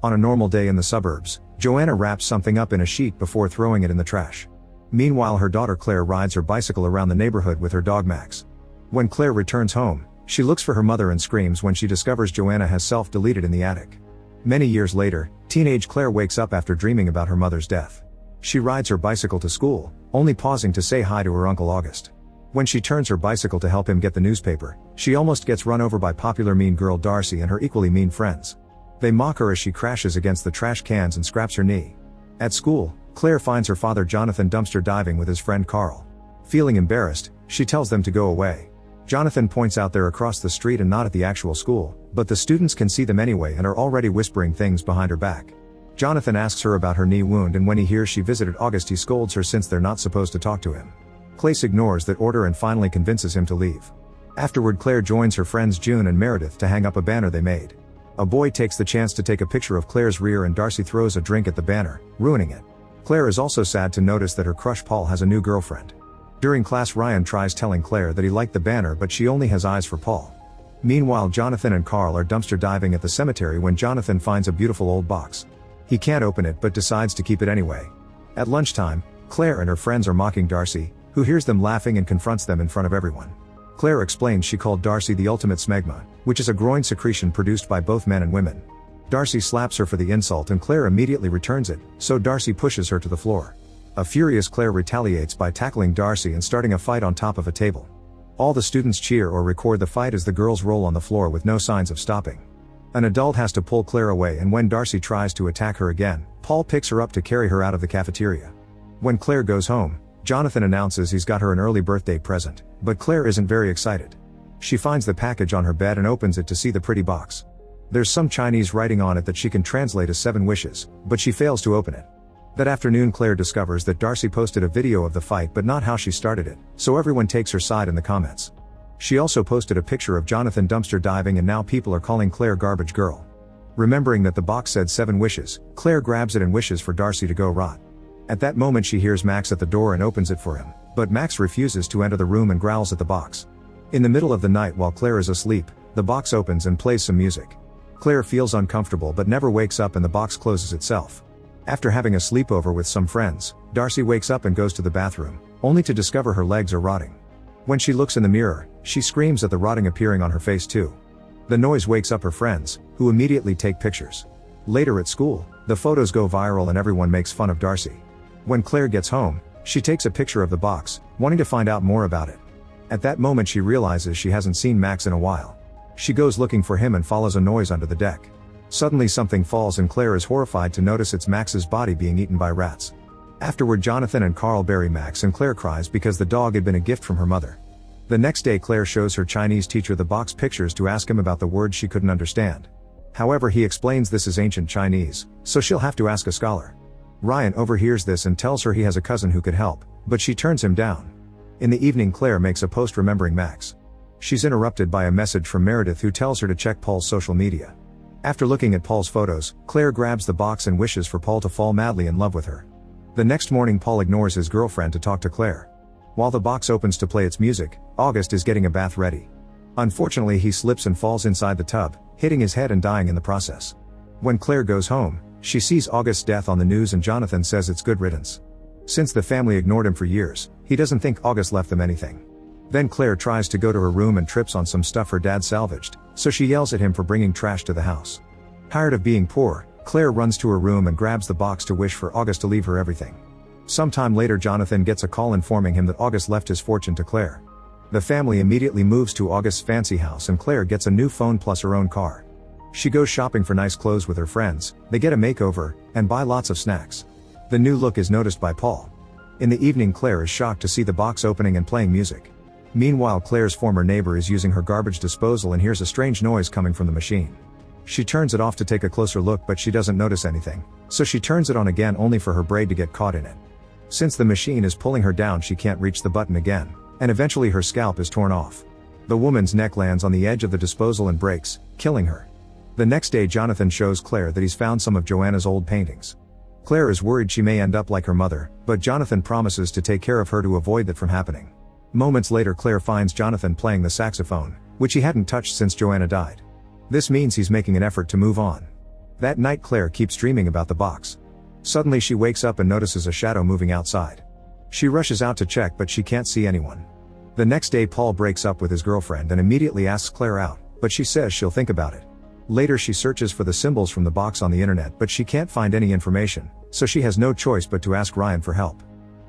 On a normal day in the suburbs, Joanna wraps something up in a sheet before throwing it in the trash. Meanwhile, her daughter Claire rides her bicycle around the neighborhood with her dog Max. When Claire returns home, she looks for her mother and screams when she discovers Joanna has self-deleted in the attic. Many years later, teenage Claire wakes up after dreaming about her mother's death. She rides her bicycle to school, only pausing to say hi to her Uncle August. When she turns her bicycle to help him get the newspaper, she almost gets run over by popular mean girl Darcy and her equally mean friends. They mock her as she crashes against the trash cans and scraps her knee. At school, Claire finds her father Jonathan dumpster diving with his friend Carl. Feeling embarrassed, she tells them to go away. Jonathan points out they're across the street and not at the actual school, but the students can see them anyway and are already whispering things behind her back. Jonathan asks her about her knee wound, and when he hears she visited August, he scolds her since they're not supposed to talk to him. Claire ignores that order and finally convinces him to leave. Afterward, Claire joins her friends June and Meredith to hang up a banner they made. A boy takes the chance to take a picture of Claire's rear and Darcy throws a drink at the banner, ruining it. Claire is also sad to notice that her crush Paul has a new girlfriend. During class, Ryan tries telling Claire that he liked the banner, but she only has eyes for Paul. Meanwhile, Jonathan and Carl are dumpster diving at the cemetery when Jonathan finds a beautiful old box. He can't open it but decides to keep it anyway. At lunchtime, Claire and her friends are mocking Darcy, who hears them laughing and confronts them in front of everyone. Claire explains she called Darcy the ultimate smegma, which is a groin secretion produced by both men and women. Darcy slaps her for the insult and Claire immediately returns it, so Darcy pushes her to the floor. A furious Claire retaliates by tackling Darcy and starting a fight on top of a table. All the students cheer or record the fight as the girls roll on the floor with no signs of stopping. An adult has to pull Claire away, and when Darcy tries to attack her again, Paul picks her up to carry her out of the cafeteria. When Claire goes home, Jonathan announces he's got her an early birthday present, but Claire isn't very excited. She finds the package on her bed and opens it to see the pretty box. There's some Chinese writing on it that she can translate as 7 wishes, but she fails to open it. That afternoon, Claire discovers that Darcy posted a video of the fight but not how she started it, so everyone takes her side in the comments. She also posted a picture of Jonathan dumpster diving, and now people are calling Claire Garbage Girl. Remembering that the box said 7 wishes, Claire grabs it and wishes for Darcy to go rot. At that moment, she hears Max at the door and opens it for him, but Max refuses to enter the room and growls at the box. In the middle of the night, while Claire is asleep, the box opens and plays some music. Claire feels uncomfortable but never wakes up and the box closes itself. After having a sleepover with some friends, Darcy wakes up and goes to the bathroom, only to discover her legs are rotting. When she looks in the mirror, she screams at the rotting appearing on her face too. The noise wakes up her friends, who immediately take pictures. Later at school, the photos go viral and everyone makes fun of Darcy. When Claire gets home, she takes a picture of the box, wanting to find out more about it. At that moment, she realizes she hasn't seen Max in a while. She goes looking for him and follows a noise under the deck. Suddenly something falls and Claire is horrified to notice it's Max's body being eaten by rats. Afterward, Jonathan and Carl bury Max and Claire cries because the dog had been a gift from her mother. The next day, Claire shows her Chinese teacher the box pictures to ask him about the words she couldn't understand. However, he explains this is ancient Chinese, so she'll have to ask a scholar. Ryan overhears this and tells her he has a cousin who could help, but she turns him down. In the evening, Claire makes a post remembering Max. She's interrupted by a message from Meredith, who tells her to check Paul's social media. After looking at Paul's photos, Claire grabs the box and wishes for Paul to fall madly in love with her. The next morning, Paul ignores his girlfriend to talk to Claire. While the box opens to play its music, August is getting a bath ready. Unfortunately, he slips and falls inside the tub, hitting his head and dying in the process. When Claire goes home, she sees August's death on the news and Jonathan says it's good riddance. Since the family ignored him for years, he doesn't think August left them anything. Then Claire tries to go to her room and trips on some stuff her dad salvaged, so she yells at him for bringing trash to the house. Tired of being poor, Claire runs to her room and grabs the box to wish for August to leave her everything. Sometime later, Jonathan gets a call informing him that August left his fortune to Claire. The family immediately moves to August's fancy house and Claire gets a new phone plus her own car. She goes shopping for nice clothes with her friends, they get a makeover, and buy lots of snacks. The new look is noticed by Paul. In the evening, Claire is shocked to see the box opening and playing music. Meanwhile, Claire's former neighbor is using her garbage disposal and hears a strange noise coming from the machine. She turns it off to take a closer look, but she doesn't notice anything, so she turns it on again only for her braid to get caught in it. Since the machine is pulling her down, she can't reach the button again, and eventually her scalp is torn off. The woman's neck lands on the edge of the disposal and breaks, killing her. The next day, Jonathan shows Claire that he's found some of Joanna's old paintings. Claire is worried she may end up like her mother, but Jonathan promises to take care of her to avoid that from happening. Moments later, Claire finds Jonathan playing the saxophone, which he hadn't touched since Joanna died. This means he's making an effort to move on. That night Claire keeps dreaming about the box. Suddenly she wakes up and notices a shadow moving outside. She rushes out to check but she can't see anyone. The next day Paul breaks up with his girlfriend and immediately asks Claire out, but she says she'll think about it. Later she searches for the symbols from the box on the internet but she can't find any information, so she has no choice but to ask Ryan for help.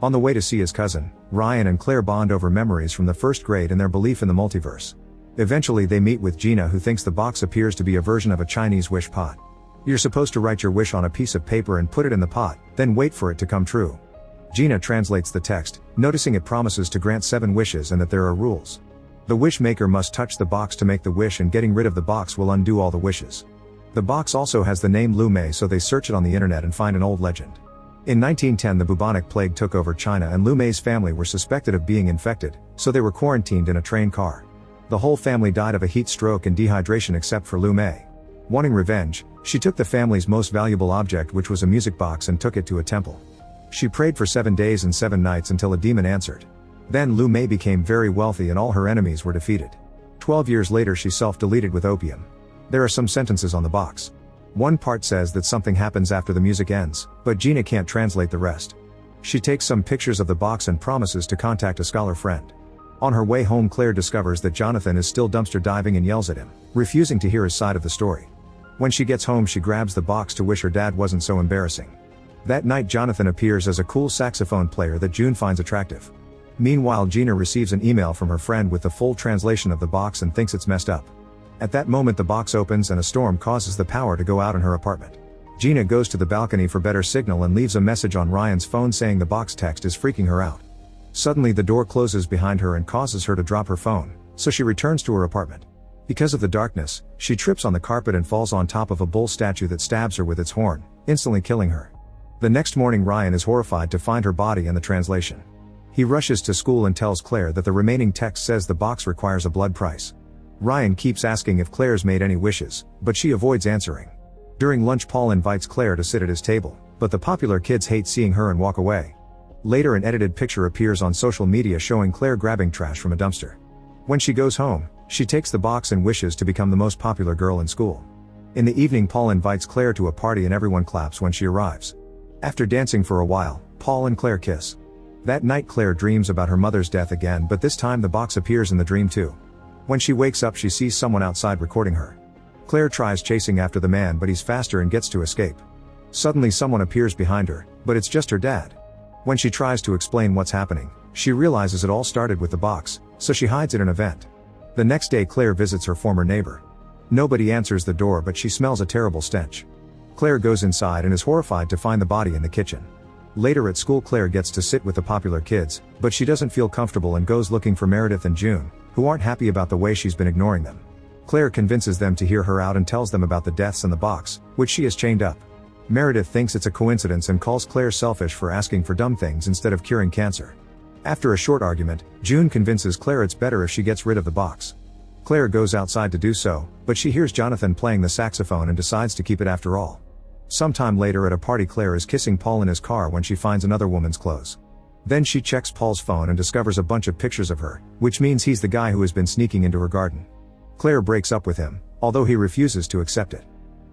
On the way to see his cousin, Ryan and Claire bond over memories from the first grade and their belief in the multiverse. Eventually they meet with Gina, who thinks the box appears to be a version of a Chinese wish pot. You're supposed to write your wish on a piece of paper and put it in the pot, then wait for it to come true. Gina translates the text, noticing it promises to grant 7 wishes and that there are rules. The wish maker must touch the box to make the wish, and getting rid of the box will undo all the wishes. The box also has the name Lu Mei, so they search it on the internet and find an old legend. In 1910 the bubonic plague took over China and Lu Mei's family were suspected of being infected, so they were quarantined in a train car. The whole family died of a heat stroke and dehydration except for Lu Mei. Wanting revenge, she took the family's most valuable object, which was a music box, and took it to a temple. She prayed for 7 days and 7 nights until a demon answered. Then Lu Mei became very wealthy and all her enemies were defeated. 12 years later she self-deleted with opium. There are some sentences on the box. One part says that something happens after the music ends, but Gina can't translate the rest. She takes some pictures of the box and promises to contact a scholar friend. On her way home Claire discovers that Jonathan is still dumpster diving and yells at him, refusing to hear his side of the story. When she gets home she grabs the box to wish her dad wasn't so embarrassing. That night Jonathan appears as a cool saxophone player that June finds attractive. Meanwhile Gina receives an email from her friend with the full translation of the box and thinks it's messed up. At that moment the box opens and a storm causes the power to go out in her apartment. Gina goes to the balcony for better signal and leaves a message on Ryan's phone saying the box text is freaking her out. Suddenly the door closes behind her and causes her to drop her phone, so she returns to her apartment. Because of the darkness, she trips on the carpet and falls on top of a bull statue that stabs her with its horn, instantly killing her. The next morning Ryan is horrified to find her body and the translation. He rushes to school and tells Claire that the remaining text says the box requires a blood price. Ryan keeps asking if Claire's made any wishes, but she avoids answering. During lunch Paul invites Claire to sit at his table, but the popular kids hate seeing her and walk away. Later an edited picture appears on social media showing Claire grabbing trash from a dumpster. When she goes home, she takes the box and wishes to become the most popular girl in school. In the evening Paul invites Claire to a party and everyone claps when she arrives. After dancing for a while, Paul and Claire kiss. That night Claire dreams about her mother's death again, but this time the box appears in the dream too. When she wakes up she sees someone outside recording her. Claire tries chasing after the man but he's faster and gets to escape. Suddenly someone appears behind her, but it's just her dad. When she tries to explain what's happening, she realizes it all started with the box, so she hides it in a vent. The next day Claire visits her former neighbor. Nobody answers the door but she smells a terrible stench. Claire goes inside and is horrified to find the body in the kitchen. Later at school Claire gets to sit with the popular kids, but she doesn't feel comfortable and goes looking for Meredith and June, who aren't happy about the way she's been ignoring them. Claire convinces them to hear her out and tells them about the deaths in the box, which she has chained up. Meredith thinks it's a coincidence and calls Claire selfish for asking for dumb things instead of curing cancer. After a short argument, June convinces Claire it's better if she gets rid of the box. Claire goes outside to do so, but she hears Jonathan playing the saxophone and decides to keep it after all. Sometime later at a party Claire is kissing Paul in his car when she finds another woman's clothes. Then she checks Paul's phone and discovers a bunch of pictures of her, which means he's the guy who has been sneaking into her garden. Claire breaks up with him, although he refuses to accept it.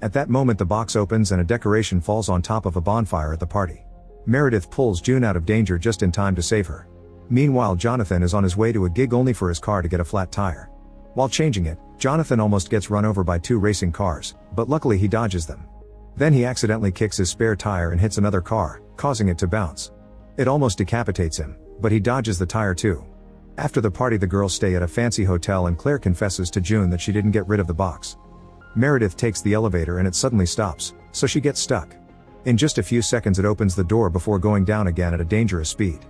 At that moment the box opens and a decoration falls on top of a bonfire at the party. Meredith pulls June out of danger just in time to save her. Meanwhile Jonathan is on his way to a gig only for his car to get a flat tire. While changing it, Jonathan almost gets run over by 2 racing cars, but luckily he dodges them. Then he accidentally kicks his spare tire and hits another car, causing it to bounce. It almost decapitates him, but he dodges the tire too. After the party the girls stay at a fancy hotel and Claire confesses to June that she didn't get rid of the box. Meredith takes the elevator and it suddenly stops, so she gets stuck. In just a few seconds it opens the door before going down again at a dangerous speed.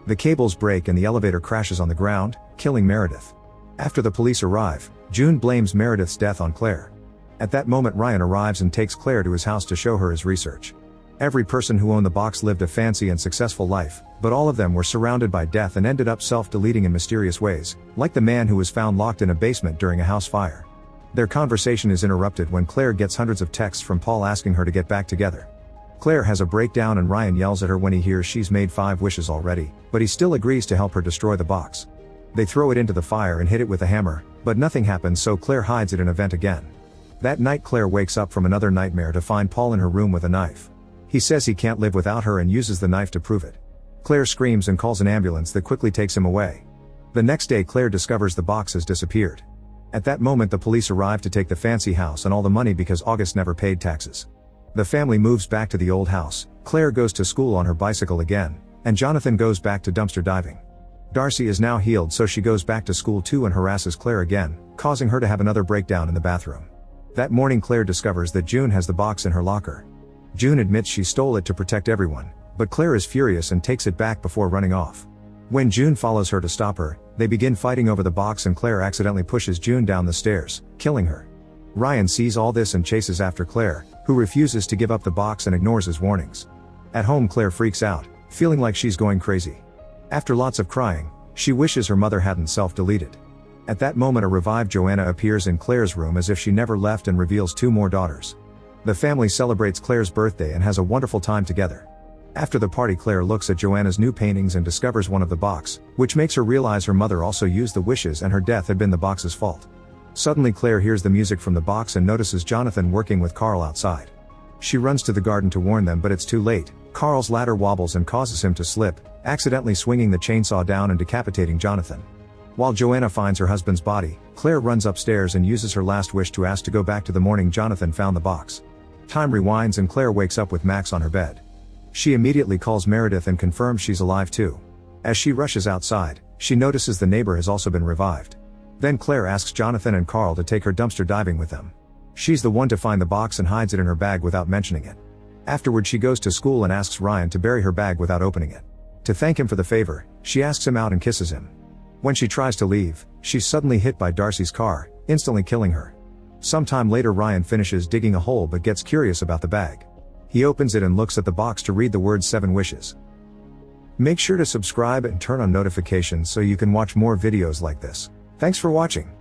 The cables break and the elevator crashes on the ground, killing Meredith. After the police arrive, June blames Meredith's death on Claire. At that moment Ryan arrives and takes Claire to his house to show her his research. Every person who owned the box lived a fancy and successful life, but all of them were surrounded by death and ended up self-deleting in mysterious ways, like the man who was found locked in a basement during a house fire. Their conversation is interrupted when Claire gets hundreds of texts from Paul asking her to get back together. Claire has a breakdown and Ryan yells at her when he hears she's made 5 wishes already, but he still agrees to help her destroy the box. They throw it into the fire and hit it with a hammer, but nothing happens so Claire hides it in a vent again. That night Claire wakes up from another nightmare to find Paul in her room with a knife. He says he can't live without her and uses the knife to prove it. Claire screams and calls an ambulance that quickly takes him away. The next day Claire discovers the box has disappeared. At that moment the police arrive to take the fancy house and all the money because August never paid taxes. The family moves back to the old house, Claire goes to school on her bicycle again, and Jonathan goes back to dumpster diving. Darcy is now healed so she goes back to school too and harasses Claire again, causing her to have another breakdown in the bathroom. That morning Claire discovers that June has the box in her locker. June admits she stole it to protect everyone, but Claire is furious and takes it back before running off. When June follows her to stop her, they begin fighting over the box and Claire accidentally pushes June down the stairs, killing her. Ryan sees all this and chases after Claire, who refuses to give up the box and ignores his warnings. At home Claire freaks out, feeling like she's going crazy. After lots of crying, she wishes her mother hadn't self-deleted. At that moment a revived Joanna appears in Claire's room as if she never left and reveals 2 more daughters. The family celebrates Claire's birthday and has a wonderful time together. After the party Claire looks at Joanna's new paintings and discovers one of the box, which makes her realize her mother also used the wishes and her death had been the box's fault. Suddenly Claire hears the music from the box and notices Jonathan working with Carl outside. She runs to the garden to warn them but it's too late. Carl's ladder wobbles and causes him to slip, accidentally swinging the chainsaw down and decapitating Jonathan. While Joanna finds her husband's body, Claire runs upstairs and uses her last wish to ask to go back to the morning Jonathan found the box. Time rewinds and Claire wakes up with Max on her bed. She immediately calls Meredith and confirms she's alive too. As she rushes outside, she notices the neighbor has also been revived. Then Claire asks Jonathan and Carl to take her dumpster diving with them. She's the one to find the box and hides it in her bag without mentioning it. Afterward she goes to school and asks Ryan to bury her bag without opening it. To thank him for the favor, she asks him out and kisses him. When she tries to leave, she's suddenly hit by Darcy's car, instantly killing her. Sometime later Ryan finishes digging a hole but gets curious about the bag. He opens it and looks at the box to read the words 7 wishes. Make sure to subscribe and turn on notifications so you can watch more videos like this. Thanks for watching.